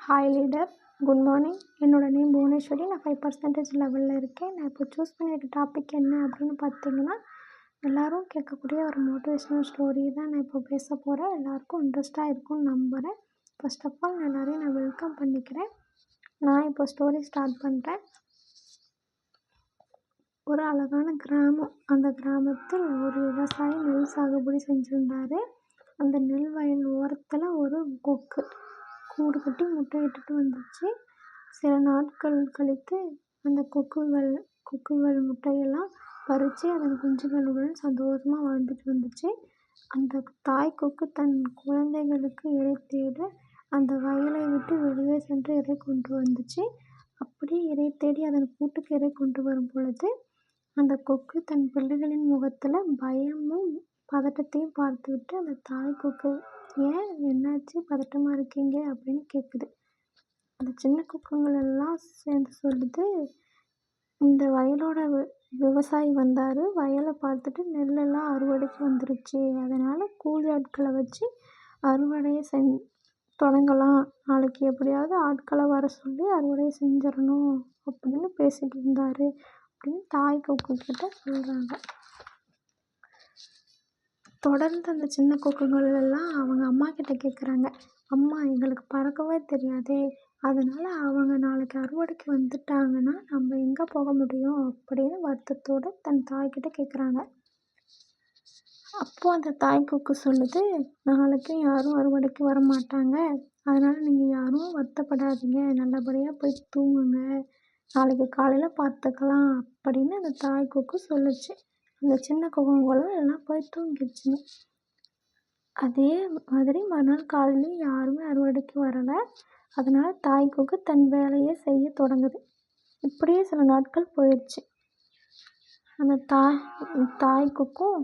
Hi leader, good morning. என்னோடய name Bhuvaneswari. நான் 5% லெவலில் இருக்கேன். நான் இப்போ சூஸ் பண்ணியிருக்க டாபிக் என்ன அப்படின்னு பார்த்தீங்கன்னா, எல்லோரும் கேட்கக்கூடிய ஒரு மோட்டிவேஷ்னல் ஸ்டோரி தான் நான் இப்போ பேச போகிறேன். எல்லாருக்கும் இன்ட்ரெஸ்ட்டாக இருக்கும்னு நம்புகிறேன். ஃபர்ஸ்ட் ஆஃப் ஆல் எல்லோரையும் நான் வெல்கம் பண்ணிக்கிறேன். நான் இப்போ ஸ்டோரி ஸ்டார்ட் பண்ணுறேன். ஒரு அழகான கிராமம். அந்த கிராமத்தில் ஒரு விவசாயி நெல் சாகுபடி செஞ்சுருந்தார். அந்த நெல் வயல் ஓரத்தில் ஒரு கொக்கு கூடு கட்டி முட்டையிட்டுட்டு வந்துச்சு. சில நாட்கள் கழித்து அந்த கொக்குகள் முட்டையெல்லாம் பறித்து அதன் குஞ்சுகளுடன் சந்தோஷமாக வாழ்ந்துட்டு வந்துச்சு. அந்த தாய் கொக்கு தன் குழந்தைகளுக்கு இரை தேட அந்த வயலை விட்டு வெளியே சென்று இரை கொண்டு வந்துச்சு. அப்படி இரை தேடி அதன் கூட்டுக்கு இரை கொண்டு வரும் பொழுது அந்த கொக்கு தன் பிள்ளைகளின் முகத்தில் பயமும் பதட்டத்தையும் பார்த்துவிட்டு அந்த தாய் கொக்கு, ஏன் என்னாச்சு, பதட்டமாக இருக்கீங்க அப்படின்னு கேட்குது. அந்த சின்ன கொக்குங்கள் எல்லாம் சேர்ந்து சொல்லுது, இந்த வயலோட விவசாயி வந்தார், வயலை பார்த்துட்டு நெல்லெல்லாம் அறுவடைக்கு வந்துருச்சு, அதனால் கூலி ஆட்களை வச்சு அறுவடையை தொடங்கலாம், நாளைக்கு எப்படியாவது ஆட்களை வர சொல்லி அறுவடையை செஞ்சிடணும் அப்படின்னு பேசிகிட்டு இருந்தார் அப்படின்னு தாய் கொக்கு கிட்ட சொல்கிறாங்க. தொடர்ந்து அந்த சின்ன கொக்குகள் எல்லாம் அவங்க அம்மா கிட்ட கேட்குறாங்க, அம்மா எங்களுக்கு பறக்கவே தெரியாதே, அதனால் அவங்க நாளைக்கு அறுவடைக்கு வந்துட்டாங்கன்னா நம்ம எங்கே போக முடியும் அப்படின்னு வருத்தத்தோடு தன் தாய்கிட்ட கேட்குறாங்க. அப்போது அந்த தாய் கொக்கு சொல்லுது, நாளைக்கும் யாரும் அறுவடைக்கு வர மாட்டாங்க, அதனால் நீங்கள் யாரும் வருத்தப்படாதீங்க, நல்லபடியாக போய் தூங்குங்க, நாளைக்கு காலையில் பார்த்துக்கலாம் அப்படின்னு அந்த தாய் கொக்கு சொல்லுச்சு. அந்த சின்ன கொக்குங்களும் எல்லாம் போய் தூங்கிடுச்சுங்க. அதே மாதிரி மறுநாள் காலையிலையும் யாருமே அறுவடைக்கு வரலை. அதனால் தாய் கொக்கு தன் வேலையை செய்ய தொடங்குது. இப்படியே சில நாட்கள் போயிடுச்சு. அந்த தாய் கொக்கும்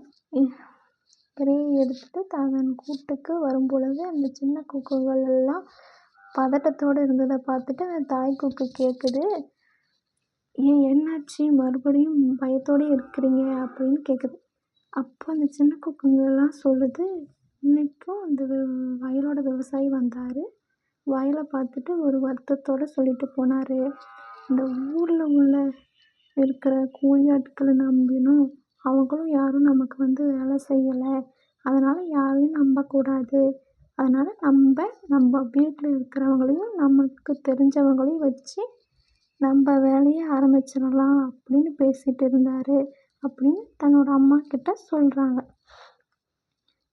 இரையை எடுத்துட்டு தன் கூட்டுக்கு வரும் பொழுது அந்த சின்ன கொக்குகள் எல்லாம் பதட்டத்தோடு இருந்ததை பார்த்துட்டு அந்த தாய் கொக்கு கேட்குது, ஏன் என்னாச்சு, மறுபடியும் பயத்தோடு இருக்கிறீங்க அப்படின்னு கேட்குது. அப்போ அந்த சின்ன கொக்குங்கள்லாம் சொல்லுது, இன்றைக்கும் அந்த வயலோட விவசாயி வந்தார், வயலை பார்த்துட்டு ஒரு வருத்தத்தோடு சொல்லிட்டு போனார், இந்த ஊரில் இருக்கிற கூலி ஆட்களை நம்பினோம், அவங்களும் யாரும் நமக்கு வேலை செய்யலை, அதனால் யாரையும் நம்பக்கூடாது, அதனால் நம்ம வீட்டில் இருக்கிறவங்களையும் நமக்கு தெரிஞ்சவங்களையும் வச்சு நம்ம வேலையை ஆரம்பிச்சிடலாம் அப்படின்னு பேசிகிட்டு இருந்தார் அப்படின்னு தன்னோட அம்மா கிட்ட சொல்கிறாங்க.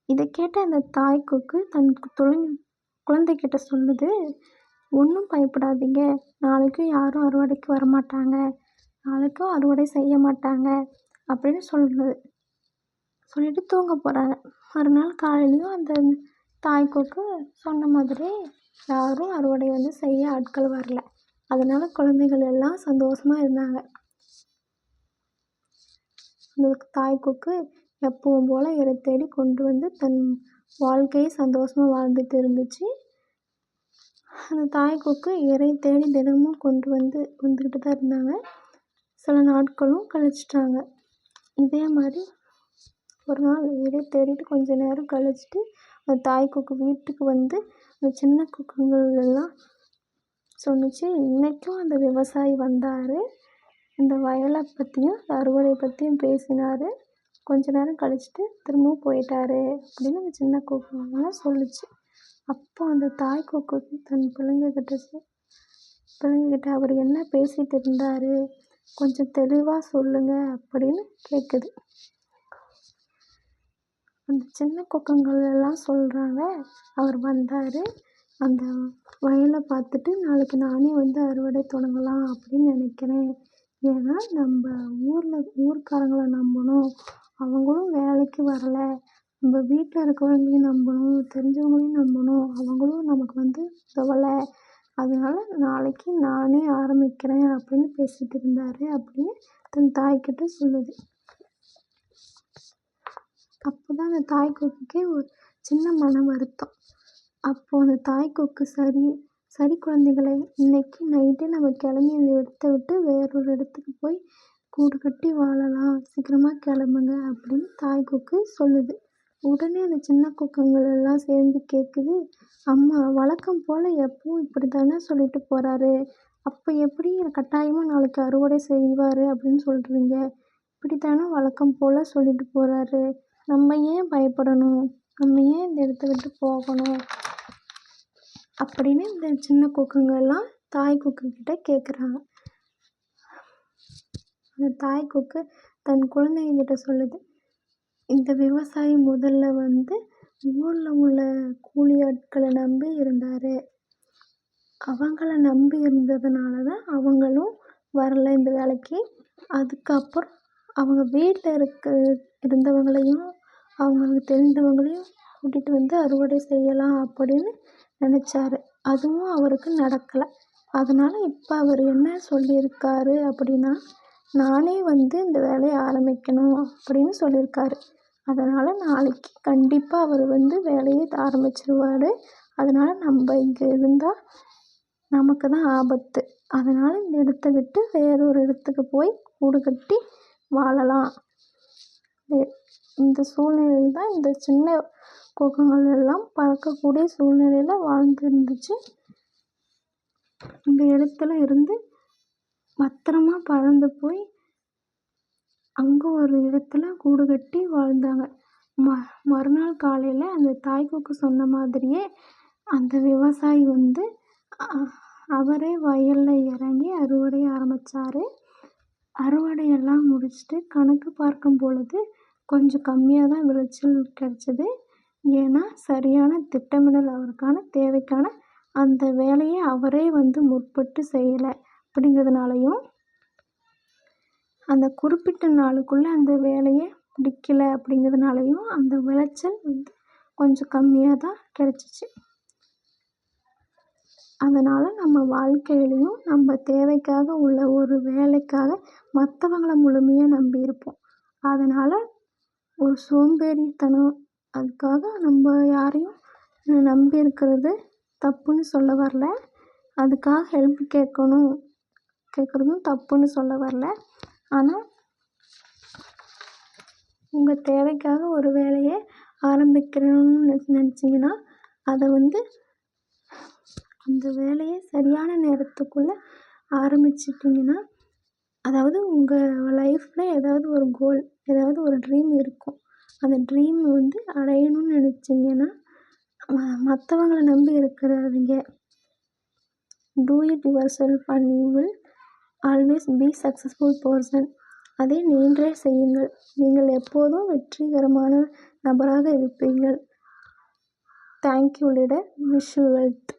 இதை கேட்ட அந்த தாய் கொக்கு தன் குழந்தைகிட்ட சொல்லுது, ஒன்றும் பயப்படாதீங்க, நாளைக்கும் யாரும் அறுவடைக்கு வரமாட்டாங்க, நாளைக்கும் அறுவடை செய்ய மாட்டாங்க அப்படின்னு சொல்லிட்டு தூங்க போகிறாங்க. மறுநாள் காலையிலையும் அந்த தாய் கொக்கு சொன்ன மாதிரி யாரும் அறுவடை செய்ய ஆட்கள் வரல. அதனால குழந்தைகள் எல்லாம் சந்தோஷமாக இருந்தாங்க. அந்த தாய் கொக்கு எப்பவும் போல் இரை தேடி கொண்டு வந்து தன் வாழ்க்கையை சந்தோஷமாக வாழ்ந்துட்டு இருந்துச்சு. அந்த தாய் கொக்கு இரை தேடி தினமும் கொண்டு வந்துக்கிட்டு தான் இருந்தாங்க. சில நாட்களும் கழிச்சிட்டாங்க. இதே மாதிரி ஒரு நாள் இரை தேடிட்டு கொஞ்சம் நேரம் கழிச்சிட்டு அந்த தாய் கொக்கு வீட்டுக்கு வந்து அந்த சின்ன கொக்குங்கள் எல்லாம் சொன்னிச்சு, இன்றைக்கும் அந்த விவசாயி வந்தார், இந்த வயலை பற்றியும் அறுவடை பற்றியும் பேசினார், கொஞ்ச நேரம் கழிச்சிட்டு திரும்பவும் போயிட்டார் அப்படின்னு அந்த சின்ன கொக்குங்கெல்லாம் சொல்லிச்சு. அப்போ அந்த தாய் கொக்கு தன் பிள்ளைங்கக்கிட்ட அவர் என்ன பேசிகிட்டு இருந்தார், கொஞ்சம் தெளிவாக சொல்லுங்கள் அப்படின்னு கேட்குது. அந்த சின்ன கொக்குங்கள் எல்லாம் சொல்கிறாங்க, அவர் வந்தார், அந்த வயலை பார்த்துட்டு நாளைக்கு நானே அறுவடை தொடங்கலாம் அப்படின்னு நினைக்கிறேன், ஏன்னா நம்ம ஊர்க்காரங்களை நம்பணும், அவங்களும் வேலைக்கு வரலை, நம்ம வீட்டில் இருக்கிறவங்களையும் நம்பணும், தெரிஞ்சவங்களையும் நம்பணும், அவங்களும் நமக்கு உதவலை, அதனால் நாளைக்கு நானே ஆரம்பிக்கிறேன் அப்படின்னு பேசிகிட்டு இருந்தார் அப்படின்னு தன் தாய்கிட்ட சொல்லுது. அப்போ தான் அந்த தாய் கொக்குக்கே ஒரு சின்ன மன வருத்தம். அப்போது அந்த தாய் கொக்கு, சரி குழந்தைகளே, இன்றைக்கி நைட்டே நம்ம கிளம்பி இந்த இடத்த விட்டு வேறொரு இடத்துக்கு போய் கூடு கட்டி வாழலாம், சீக்கிரமாக கிளம்புங்க அப்படின்னு தாய் கொக்கு சொல்லுது. உடனே அந்த சின்ன குக்கங்கள் எல்லாம் சேர்ந்து கேட்குது, அம்மா வழக்கம் போல் எப்பவும் இப்படி தானே சொல்லிட்டு போகிறாரு, அப்போ எப்படி கட்டாயமாக நாளைக்கு அறுவடை செய்வார் அப்படின்னு சொல்கிறீங்க? இப்படி தானே வழக்கம் போல் சொல்லிட்டு போகிறாரு, நம்ம ஏன் பயப்படணும், நம்ம ஏன் இந்த இடத்த விட்டு போகணும் அப்படின்னு இந்த சின்ன குக்குங்கெல்லாம் தாய் குக்குக்கிட்ட கேட்குறாங்க. அந்த தாய் கொக்கு தன் குழந்தைங்ககிட்ட சொல்லுது, இந்த விவசாயி முதல்ல ஊரில் உள்ள கூலி ஆட்களை நம்பி இருந்தார், அவங்கள நம்பி இருந்ததுனால தான் அவங்களும் வரல இந்த வேலைக்கு. அதுக்கப்புறம் அவங்க வீட்டில் இருந்தவங்களையும் அவங்களுக்கு தெரிந்தவங்களையும் கூட்டிகிட்டு அறுவடை செய்யலாம் அப்படின்னு நினச்சாரு. அதுவும் அவருக்கு நடக்கலை. அதனால் இப்போ அவர் என்ன சொல்லியிருக்காரு அப்படின்னா, நானே இந்த வேலையை ஆரம்பிக்கணும் அப்படின்னு சொல்லியிருக்காரு. அதனால் நாளைக்கு கண்டிப்பாக அவர் வேலையை ஆரம்பிச்சிருவார். அதனால் நம்ம இங்கே இருந்தால் நமக்கு தான் ஆபத்து. அதனால் இந்த இடத்த விட்டு வேறொரு இடத்துக்கு போய் கூடு கட்டி வாழலாம். இந்த சூழ்நிலையில் தான் இந்த சின்ன கொக்குங்கள் எல்லாம் பறக்கக்கூடிய சூழ்நிலையில் வாழ்ந்துருந்துச்சு. இந்த இடத்துல இருந்து பத்திரமா பறந்து போய் அங்கே ஒரு இடத்துல கூடு கட்டி வாழ்ந்தாங்க. மறுநாள் காலையில் அந்த தாய்க்குக்கு சொன்ன மாதிரியே அந்த விவசாயி அவரே வயலில் இறங்கி அறுவடை ஆரம்பித்தார். அறுவடையெல்லாம் முடிச்சுட்டு கணக்கு பார்க்கும் பொழுது கொஞ்சம் கம்மியாக தான் விளைச்சல் கிடச்சிது. ஏன்னா சரியான திட்டமிடல், அவருக்கான தேவைக்கான அந்த வேலையை அவரே முற்பட்டு செய்யலை அப்படிங்கிறதுனாலையும், அந்த குறிப்பிட்ட நாளுக்குள்ளே அந்த வேலையை முடிக்கலை அப்படிங்கிறதுனாலையும் அந்த விளைச்சல் கொஞ்சம் கம்மியாக தான் கிடச்சிச்சு. அதனால் நம்ம வாழ்க்கையிலையும் நம்ம தேவைக்காக உள்ள ஒரு வேலைக்காக மற்றவங்கள முழுமையாக நம்பி இருப்போம். அதனால் ஒரு சோம்பேறித்தனம், அதுக்காக நம்ம யாரையும் நம்பி இருக்கிறது தப்புன்னு சொல்ல வரல. அதுக்காக ஹெல்ப் கேட்குறதும் தப்புன்னு சொல்ல வரல. ஆனால் உங்கள் தேவைக்காக ஒரு வேலையை ஆரம்பிக்கணும்னு நினச்சிங்கன்னா அதை அந்த வேலையை சரியான நேரத்துக்குள்ளே ஆரம்பிச்சிட்டிங்கன்னா, அதாவது உங்கள் லைஃப்பில் ஏதாவது ஒரு கோல், ஏதாவது ஒரு ட்ரீம் இருக்கும். அந்த ட்ரீம் அடையணும்னு நினச்சிங்கன்னா மற்றவங்கள நம்பி இருக்கிறாதீங்க. Do it yourself and you will always be successful person. அதை நீங்களே செய்யுங்கள். நீங்கள் எப்போதும் வெற்றிகரமான நபராக இருப்பீர்கள். Thank you leader. Wish you wealth.